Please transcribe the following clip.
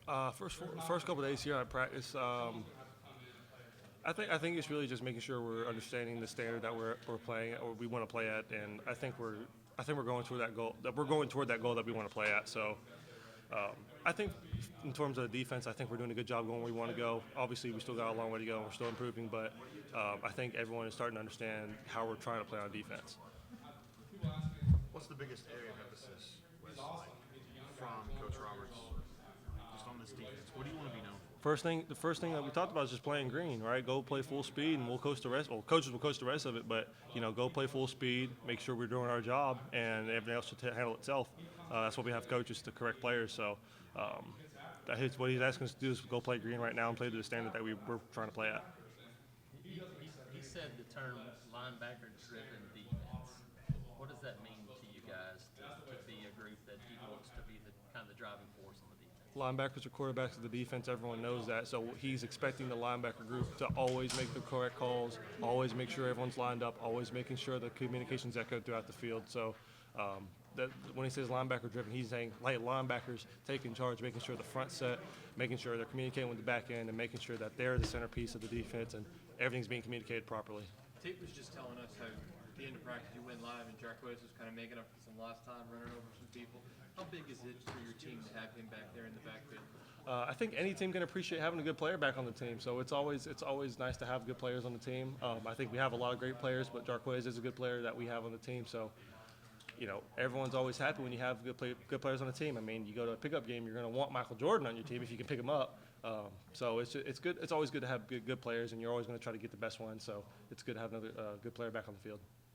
First couple of days here at practice, I think it's really just making sure we're understanding the standard that we're playing at, or we want to play at, and I think we're going toward that goal. That we're going toward that goal that we want to play at. So I think in terms of the defense, I think we're doing a good job going where we want to go. Obviously, we still got a long way to go, and we're still improving, but I think everyone is starting to understand how we're trying to play on defense. What's the biggest area of emphasis, Wesley, from Coach Roberts, just on this defense? What do you want to be known for? The first thing that we talked about is just playing green, right? Go play full speed, and we'll coach the rest. Well, coaches will coach the rest of it, but go play full speed, make sure we're doing our job, and everything else will handle itself. That's what we have coaches to correct players. So that's what he's asking us to do is go play green right now and play to the standard that we're trying to play at. He said the term linebacker-driven defense. What does that mean to you guys to be a group that he wants to be the kind of the driving force on the defense? Linebackers are quarterbacks of the defense. Everyone knows that. So he's expecting the linebacker group to always make the correct calls, always make sure everyone's lined up, always making sure the communication's echoed throughout the field. So when he says linebacker driven, he's saying like linebackers taking charge, making sure the front set, making sure they're communicating with the back end, and making sure that they're the centerpiece of the defense and everything's being communicated properly. Tate was just telling us how at the end of practice you went live and Jarquez was kind of making up for some lost time, running over some people. How big is it for your team to have him back there in the backfield? I think any team can appreciate having a good player back on the team. So it's always nice to have good players on the team. I think we have a lot of great players, but Jarquez is a good player that we have on the team. So everyone's always happy when you have good players on the team. I mean, you go to a pickup game, you're going to want Michael Jordan on your team if you can pick him up. So it's good. It's always good to have good players, and you're always going to try to get the best one. So it's good to have another good player back on the field.